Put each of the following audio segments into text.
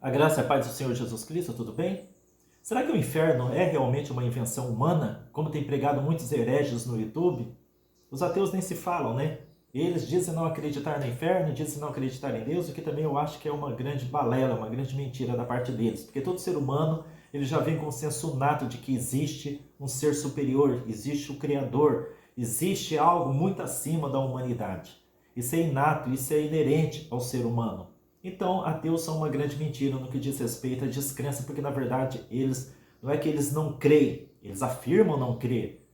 A graça e a paz do Senhor Jesus Cristo, tudo bem? Será que o inferno é realmente uma invenção humana, como tem pregado muitos hereges no YouTube? Os ateus nem se falam, né? Eles dizem não acreditar no inferno, dizem não acreditar em Deus, o que também eu acho que é uma grande balela, uma grande mentira da parte deles. Porque todo ser humano, ele já vem com o senso nato de que existe um ser superior, existe o Criador, existe algo muito acima da humanidade. Isso é inato, isso é inerente ao ser humano. Então, ateus são uma grande mentira no que diz respeito à descrença, porque na verdade eles, não é que eles não creem, eles afirmam não crer.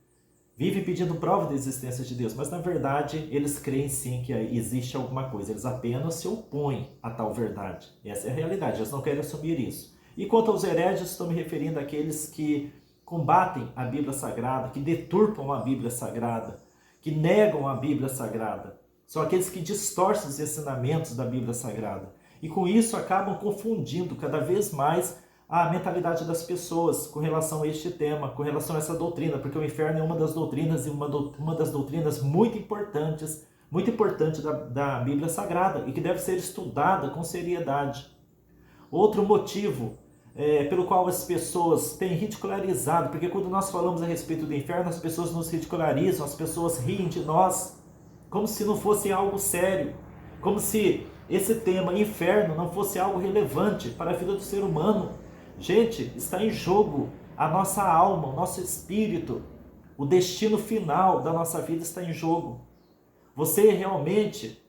Vivem pedindo prova da existência de Deus, mas na verdade eles creem sim que existe alguma coisa, eles apenas se opõem a tal verdade. Essa é a realidade, eles não querem assumir isso. E quanto aos hereges, estou me referindo àqueles que combatem a Bíblia Sagrada, que deturpam a Bíblia Sagrada, que negam a Bíblia Sagrada. São aqueles que distorcem os ensinamentos da Bíblia Sagrada. E com isso acabam confundindo cada vez mais a mentalidade das pessoas com relação a este tema, com relação a essa doutrina, porque o inferno é uma das doutrinas e uma das doutrinas muito importante da Bíblia Sagrada e que deve ser estudada com seriedade. Outro motivo pelo qual as pessoas têm ridicularizado, porque quando nós falamos a respeito do inferno, as pessoas nos ridicularizam, as pessoas riem de nós, como se não fosse algo sério, como se esse tema inferno não fosse algo relevante para a vida do ser humano. Gente, está em jogo a nossa alma, o nosso espírito, o destino final da nossa vida está em jogo. Você realmente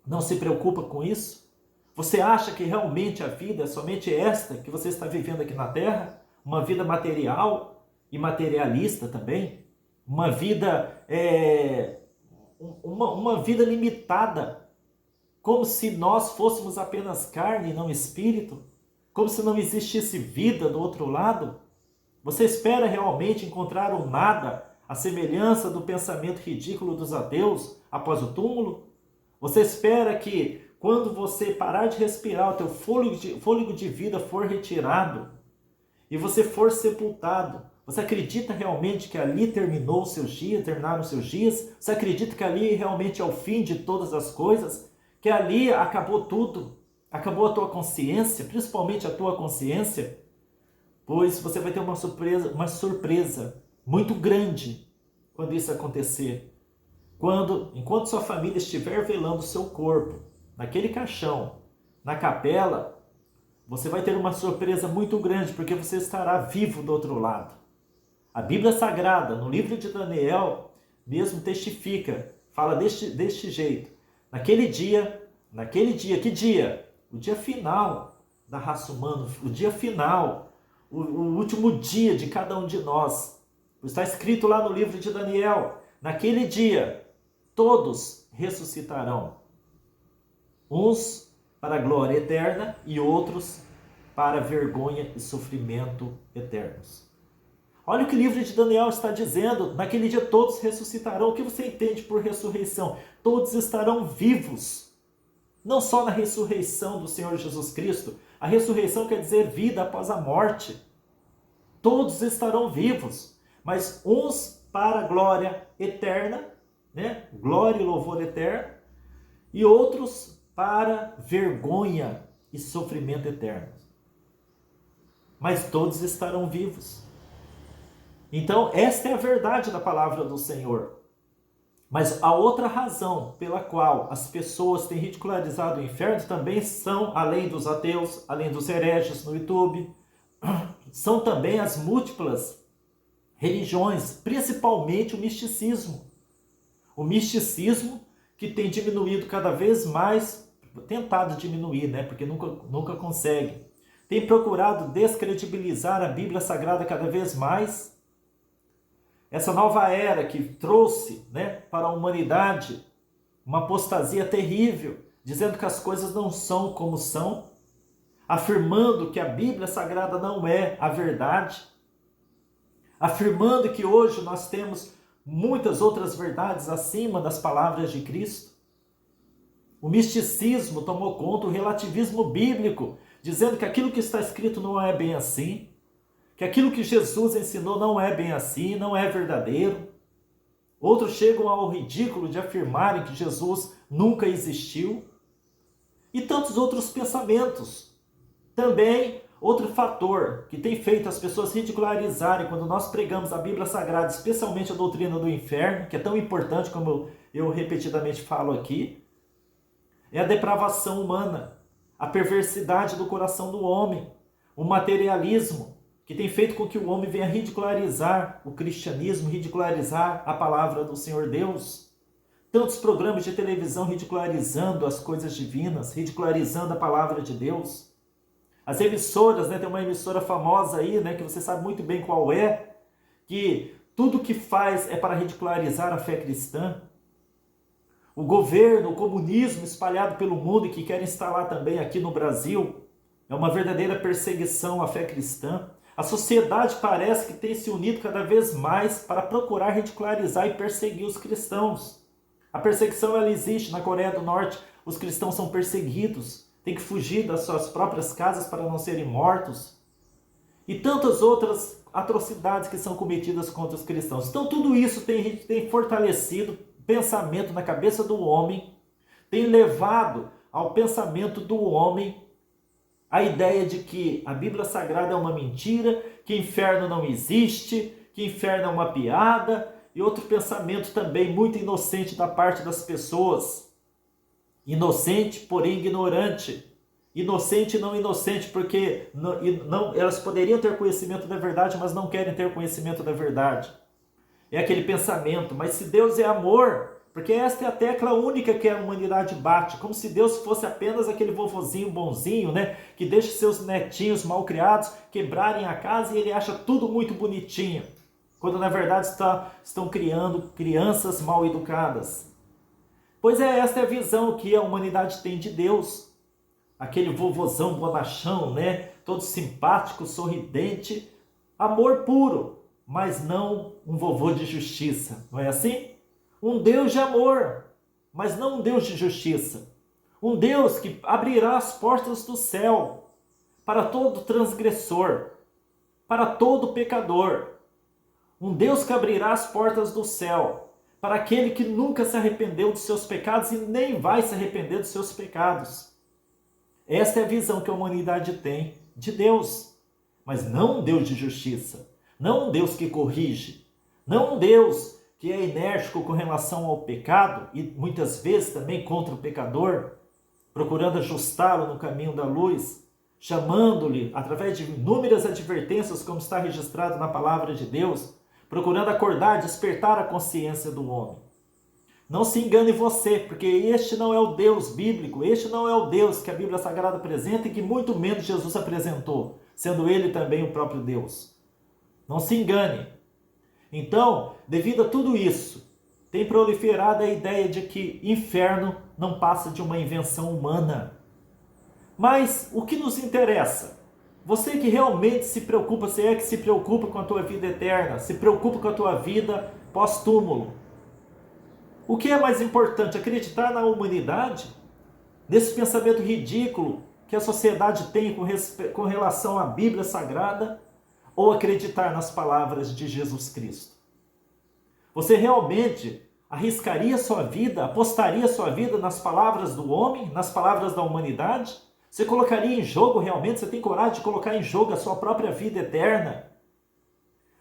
não se preocupa com isso? Você acha que realmente a vida é somente esta que você está vivendo aqui na Terra? Uma vida material e materialista também? Uma vida uma vida limitada, como se nós fôssemos apenas carne e não espírito, como se não existisse vida do outro lado. Você espera realmente encontrar um nada, à semelhança do pensamento ridículo dos ateus após o túmulo? Você espera que quando você parar de respirar, o teu fôlego de vida for retirado e você for sepultado, você acredita realmente que ali terminaram os seus dias? Você acredita que ali realmente é o fim de todas as coisas? Que ali acabou tudo? Acabou a tua consciência, principalmente a tua consciência? Pois você vai ter uma surpresa muito grande quando isso acontecer. Enquanto sua família estiver velando o seu corpo, naquele caixão, na capela, você vai ter uma surpresa muito grande, porque você estará vivo do outro lado. A Bíblia Sagrada, no livro de Daniel, mesmo testifica, fala deste jeito. Naquele dia, que dia? O dia final da raça humana, o dia final, o último dia de cada um de nós. Está escrito lá no livro de Daniel, naquele dia, todos ressuscitarão. Uns para a glória eterna e outros para vergonha e sofrimento eternos. Olha o que o livro de Daniel está dizendo. Naquele dia todos ressuscitarão. O que você entende por ressurreição? Todos estarão vivos. Não só na ressurreição do Senhor Jesus Cristo. A ressurreição quer dizer vida após a morte. Todos estarão vivos. Mas uns para a glória eterna, né? Glória e louvor eterno. E outros para vergonha e sofrimento eterno. Mas todos estarão vivos. Então, esta é a verdade da palavra do Senhor. Mas a outra razão pela qual as pessoas têm ridicularizado o inferno também são, além dos ateus, além dos hereges no YouTube, são também as múltiplas religiões, principalmente o misticismo. O misticismo que tem diminuído cada vez mais, tentado diminuir, né? Porque nunca consegue. Tem procurado descredibilizar a Bíblia Sagrada cada vez mais. Essa nova era que trouxe, né, para a humanidade uma apostasia terrível, dizendo que as coisas não são como são, afirmando que a Bíblia Sagrada não é a verdade, afirmando que hoje nós temos muitas outras verdades acima das palavras de Cristo. O misticismo tomou conta, o relativismo bíblico, dizendo que aquilo que está escrito não é bem assim, que aquilo que Jesus ensinou não é bem assim, não é verdadeiro. Outros chegam ao ridículo de afirmarem que Jesus nunca existiu. E tantos outros pensamentos. Também, outro fator que tem feito as pessoas ridicularizarem quando nós pregamos a Bíblia Sagrada, especialmente a doutrina do inferno, que é tão importante como eu repetidamente falo aqui, é a depravação humana, a perversidade do coração do homem, o materialismo, que tem feito com que o homem venha ridicularizar o cristianismo, ridicularizar a palavra do Senhor Deus. Tantos programas de televisão ridicularizando as coisas divinas, ridicularizando a palavra de Deus. As emissoras, tem uma emissora famosa aí, que você sabe muito bem qual é, que tudo que faz é para ridicularizar a fé cristã. O governo, o comunismo espalhado pelo mundo e que quer instalar também aqui no Brasil, é uma verdadeira perseguição à fé cristã. A sociedade parece que tem se unido cada vez mais para procurar ridicularizar e perseguir os cristãos. A perseguição ela existe na Coreia do Norte, os cristãos são perseguidos, têm que fugir das suas próprias casas para não serem mortos. E tantas outras atrocidades que são cometidas contra os cristãos. Então tudo isso tem fortalecido o pensamento na cabeça do homem, tem levado ao pensamento do homem a ideia de que a Bíblia Sagrada é uma mentira, que inferno não existe, que inferno é uma piada, e outro pensamento também muito inocente da parte das pessoas. Inocente, porém ignorante. Inocente e não inocente, porque elas poderiam ter conhecimento da verdade, mas não querem ter conhecimento da verdade. É aquele pensamento, mas se Deus é amor, porque esta é a tecla única que a humanidade bate, como se Deus fosse apenas aquele vovozinho bonzinho, que deixa seus netinhos mal criados quebrarem a casa e ele acha tudo muito bonitinho, quando na verdade estão criando crianças mal educadas. Pois esta é a visão que a humanidade tem de Deus, aquele vovozão bonachão, todo simpático, sorridente, amor puro, mas não um vovô de justiça, não é assim? Um Deus de amor, mas não um Deus de justiça. Um Deus que abrirá as portas do céu para todo transgressor, para todo pecador. Um Deus que abrirá as portas do céu para aquele que nunca se arrependeu dos seus pecados e nem vai se arrepender dos seus pecados. Esta é a visão que a humanidade tem de Deus, mas não um Deus de justiça, não um Deus que corrige, não um Deus que é enérgico com relação ao pecado e muitas vezes também contra o pecador, procurando ajustá-lo no caminho da luz, chamando-lhe através de inúmeras advertências, como está registrado na palavra de Deus, procurando acordar, despertar a consciência do homem. Não se engane você, porque este não é o Deus bíblico, este não é o Deus que a Bíblia Sagrada apresenta e que muito menos Jesus apresentou, sendo ele também o próprio Deus. Não se engane. Então, devido a tudo isso, tem proliferado a ideia de que inferno não passa de uma invenção humana. Mas o que nos interessa? Você que realmente se preocupa, se é que se preocupa com a tua vida eterna, se preocupa com a tua vida pós-túmulo. O que é mais importante, acreditar na humanidade? Nesse pensamento ridículo que a sociedade tem com relação à Bíblia Sagrada? Ou acreditar nas palavras de Jesus Cristo? Você realmente arriscaria sua vida, apostaria sua vida nas palavras do homem, nas palavras da humanidade? Você colocaria em jogo realmente, você tem coragem de colocar em jogo a sua própria vida eterna?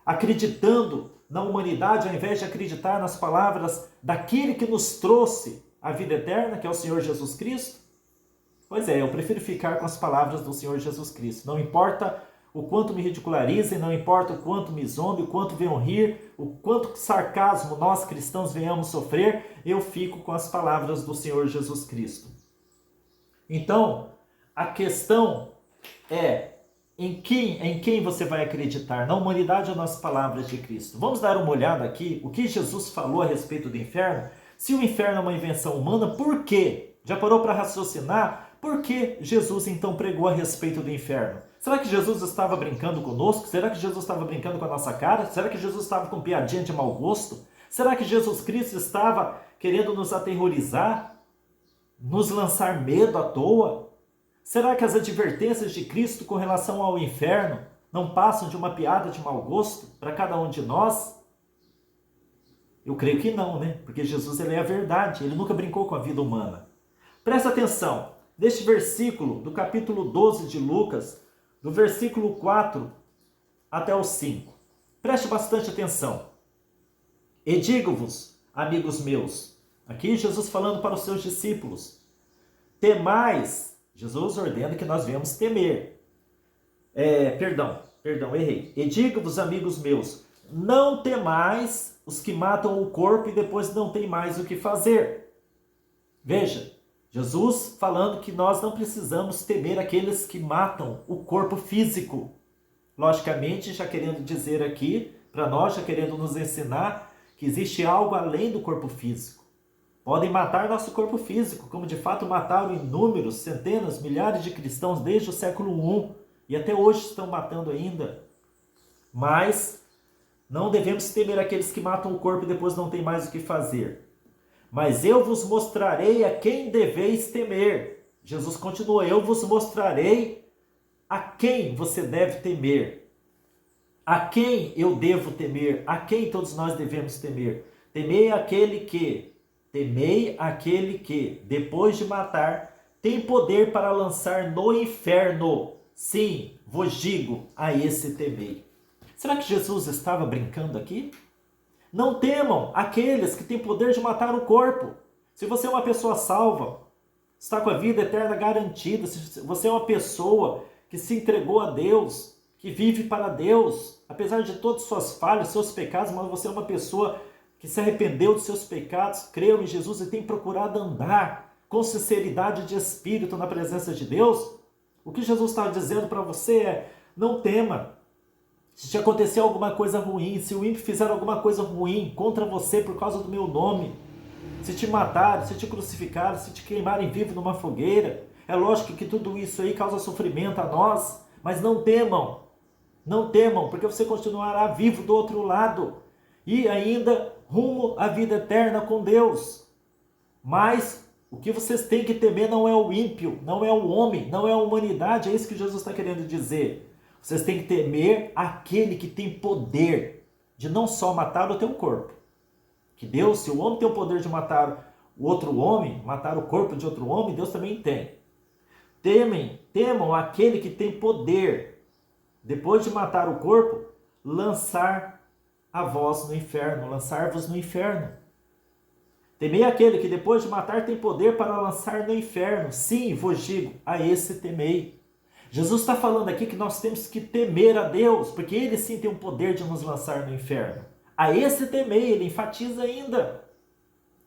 Acreditando na humanidade, ao invés de acreditar nas palavras daquele que nos trouxe a vida eterna, que é o Senhor Jesus Cristo? Pois é, eu prefiro ficar com as palavras do Senhor Jesus Cristo. Não importa o quanto me ridicularizem, não importa o quanto me zombe, o quanto venham rir, o quanto sarcasmo nós cristãos venhamos sofrer, eu fico com as palavras do Senhor Jesus Cristo. Então, a questão é em quem você vai acreditar, na humanidade ou nas palavras de Cristo? Vamos dar uma olhada aqui, o que Jesus falou a respeito do inferno? Se o inferno é uma invenção humana, por quê? Já parou para raciocinar? Por que Jesus então pregou a respeito do inferno? Será que Jesus estava brincando conosco? Será que Jesus estava brincando com a nossa cara? Será que Jesus estava com piadinha de mau gosto? Será que Jesus Cristo estava querendo nos aterrorizar? Nos lançar medo à toa? Será que as advertências de Cristo com relação ao inferno não passam de uma piada de mau gosto para cada um de nós? Eu creio que não, Porque Jesus ele é a verdade, ele nunca brincou com a vida humana. Presta atenção, neste versículo do capítulo 12 de Lucas, do versículo 4 até o 5. Preste bastante atenção. E digo-vos, amigos meus, aqui Jesus falando para os seus discípulos, temais, Jesus ordena que nós venhamos temer. Errei. E digo-vos, amigos meus, não temais os que matam o corpo e depois não tem mais o que fazer. Veja, Jesus falando que nós não precisamos temer aqueles que matam o corpo físico. Logicamente, já querendo dizer aqui, para nós, já querendo nos ensinar que existe algo além do corpo físico. Podem matar nosso corpo físico, como de fato mataram inúmeros, centenas, milhares de cristãos desde o século I e até hoje estão matando ainda. Mas não devemos temer aqueles que matam o corpo e depois não tem mais o que fazer. Mas eu vos mostrarei a quem deveis temer. Jesus continua, eu vos mostrarei a quem você deve temer. A quem eu devo temer? A quem todos nós devemos temer? Temei aquele que, depois de matar, tem poder para lançar no inferno. Sim, vos digo, a esse temei. Será que Jesus estava brincando aqui? Não temam aqueles que têm poder de matar o corpo. Se você é uma pessoa salva, está com a vida eterna garantida, se você é uma pessoa que se entregou a Deus, que vive para Deus, apesar de todas as suas falhas, seus pecados, mas você é uma pessoa que se arrependeu dos seus pecados, creu em Jesus e tem procurado andar com sinceridade de espírito na presença de Deus, o que Jesus está dizendo para você é, não tema. Se te acontecer alguma coisa ruim, se o ímpio fizer alguma coisa ruim contra você por causa do meu nome, se te matarem, se te crucificarem, se te queimarem vivo numa fogueira, é lógico que tudo isso aí causa sofrimento a nós, mas não temam, porque você continuará vivo do outro lado e ainda rumo à vida eterna com Deus. Mas o que vocês têm que temer não é o ímpio, não é o homem, não é a humanidade, é isso que Jesus está querendo dizer. Vocês têm que temer aquele que tem poder de não só matar o teu corpo. Que Deus, se o homem tem o poder de matar o outro homem, matar o corpo de outro homem, Deus também tem. Temam aquele que tem poder, depois de matar o corpo, lançar a vós no inferno, lançar-vos no inferno. Temei aquele que depois de matar tem poder para lançar no inferno. Sim, vos digo, a esse temei. Jesus está falando aqui que nós temos que temer a Deus, porque Ele sim tem o poder de nos lançar no inferno. A esse temei, Ele enfatiza ainda.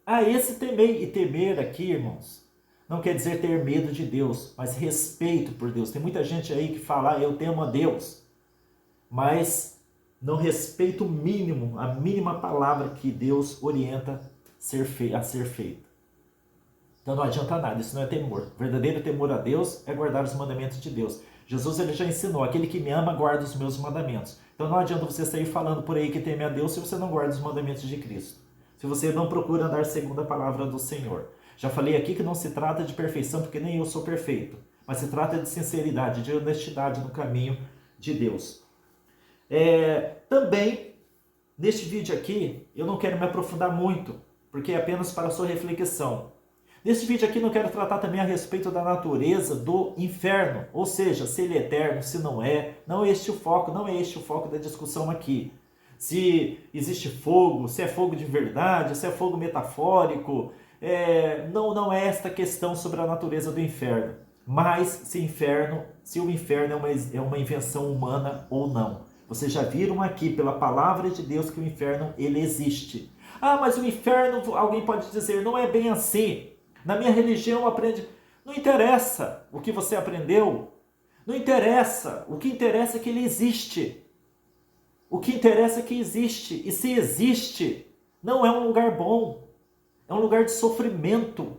A esse temei. E temer aqui, irmãos, não quer dizer ter medo de Deus, mas respeito por Deus. Tem muita gente aí que fala, eu temo a Deus, mas não respeita o mínimo, a mínima palavra que Deus orienta a ser feita. Então não adianta nada, isso não é temor. O verdadeiro temor a Deus é guardar os mandamentos de Deus. Jesus ele já ensinou, aquele que me ama guarda os meus mandamentos. Então não adianta você sair falando por aí que teme a Deus se você não guarda os mandamentos de Cristo. Se você não procura andar segundo a palavra do Senhor. Já falei aqui que não se trata de perfeição, porque nem eu sou perfeito. Mas se trata de sinceridade, de honestidade no caminho de Deus. Também, neste vídeo aqui, eu não quero me aprofundar muito, porque é apenas para a sua reflexão. Neste vídeo aqui não quero tratar também a respeito da natureza do inferno, ou seja, se ele é eterno, se não é, não é este o foco da discussão aqui. Se existe fogo, se é fogo de verdade, se é fogo metafórico, não é esta questão sobre a natureza do inferno. Mas se o inferno é uma invenção humana ou não. Vocês já viram aqui pela palavra de Deus que o inferno ele existe. Ah, mas o inferno, alguém pode dizer, não é bem assim. Na minha religião aprende. Não interessa o que você aprendeu. Não interessa. O que interessa é que ele existe. O que interessa é que existe. E se existe, não é um lugar bom. É um lugar de sofrimento.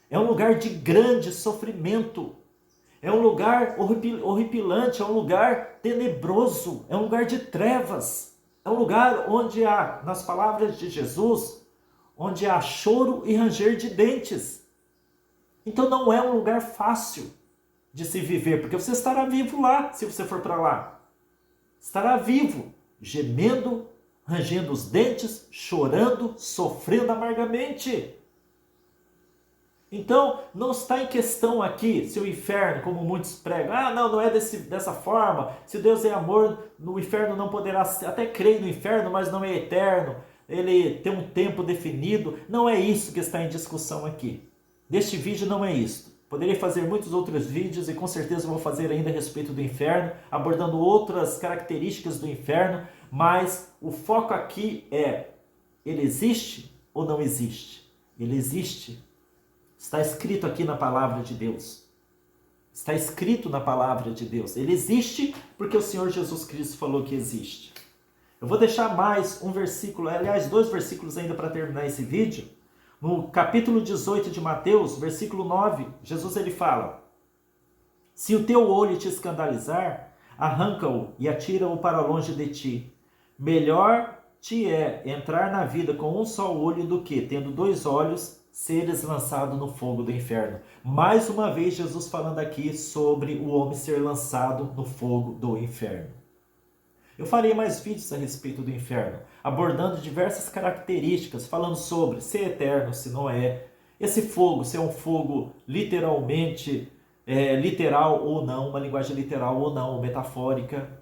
É um lugar de grande sofrimento. É um lugar horripilante. É um lugar tenebroso. É um lugar de trevas. É um lugar onde há, nas palavras de Jesus, onde há choro e ranger de dentes. Então não é um lugar fácil de se viver, porque você estará vivo lá, se você for para lá. Estará vivo, gemendo, rangendo os dentes, chorando, sofrendo amargamente. Então, não está em questão aqui se o inferno, como muitos pregam, não é dessa forma, se Deus é amor, o inferno não poderá ser, até creio no inferno, mas não é eterno, ele tem um tempo definido. Não é isso que está em discussão aqui. Deste vídeo não é isso. Poderia fazer muitos outros vídeos e com certeza vou fazer ainda a respeito do inferno, abordando outras características do inferno, mas o foco aqui é: ele existe ou não existe? Ele existe. Está escrito aqui na palavra de Deus. Está escrito na palavra de Deus. Ele existe porque o Senhor Jesus Cristo falou que existe. Eu vou deixar mais um versículo, aliás, 2 versículos ainda para terminar esse vídeo. No capítulo 18 de Mateus, versículo 9, Jesus ele fala: se o teu olho te escandalizar, arranca-o e atira-o para longe de ti. Melhor te é entrar na vida com um só olho do que, tendo 2 olhos, seres lançado no fogo do inferno. Mais uma vez Jesus falando aqui sobre o homem ser lançado no fogo do inferno. Eu farei mais vídeos a respeito do inferno, abordando diversas características, falando sobre se é eterno, se não é, esse fogo, se é um fogo literalmente literal ou não, uma linguagem literal ou não, metafórica.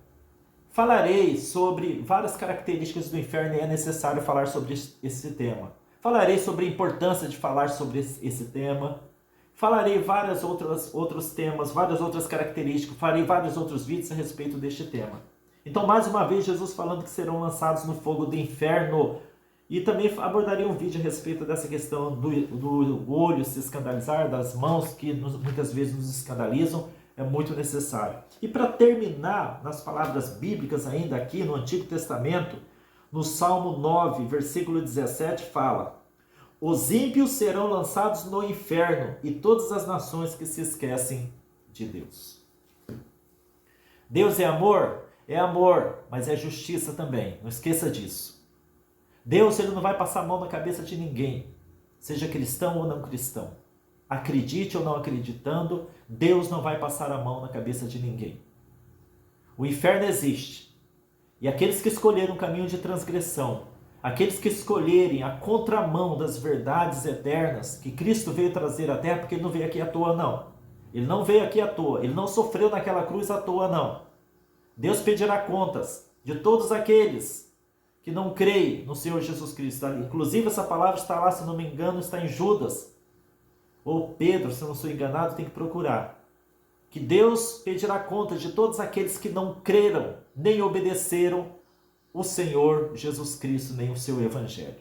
Falarei sobre várias características do inferno e é necessário falar sobre esse tema. Falarei sobre a importância de falar sobre esse tema. Falarei vários outros temas, várias outras características. Farei vários outros vídeos a respeito deste tema. Então, mais uma vez, Jesus falando que serão lançados no fogo do inferno. E também abordarei um vídeo a respeito dessa questão do olho se escandalizar, das mãos que muitas vezes nos escandalizam. É muito necessário. E para terminar, nas palavras bíblicas ainda aqui no Antigo Testamento, no Salmo 9, versículo 17, fala: os ímpios serão lançados no inferno e todas as nações que se esquecem de Deus. Deus é amor, mas é justiça também. Não esqueça disso. Deus ele não vai passar a mão na cabeça de ninguém, seja cristão ou não cristão. Acredite ou não acreditando, Deus não vai passar a mão na cabeça de ninguém. O inferno existe. E aqueles que escolheram o caminho de transgressão, aqueles que escolherem a contramão das verdades eternas que Cristo veio trazer à terra, porque ele não veio aqui à toa, não. Ele não veio aqui à toa, ele não sofreu naquela cruz à toa, não. Deus pedirá contas de todos aqueles que não creem no Senhor Jesus Cristo. Inclusive essa palavra está lá, se não me engano, está em Judas, ou Pedro, se não sou enganado, tem que procurar. Que Deus pedirá conta de todos aqueles que não creram, nem obedeceram o Senhor Jesus Cristo, nem o seu Evangelho.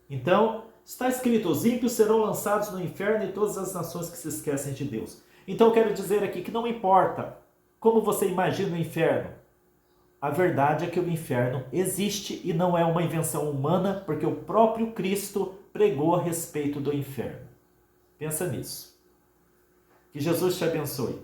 Então, está escrito: os ímpios serão lançados no inferno e todas as nações que se esquecem de Deus. Então, eu quero dizer aqui que não importa como você imagina o inferno, a verdade é que o inferno existe e não é uma invenção humana, porque o próprio Cristo pregou a respeito do inferno. Pensa nisso. Que Jesus te abençoe.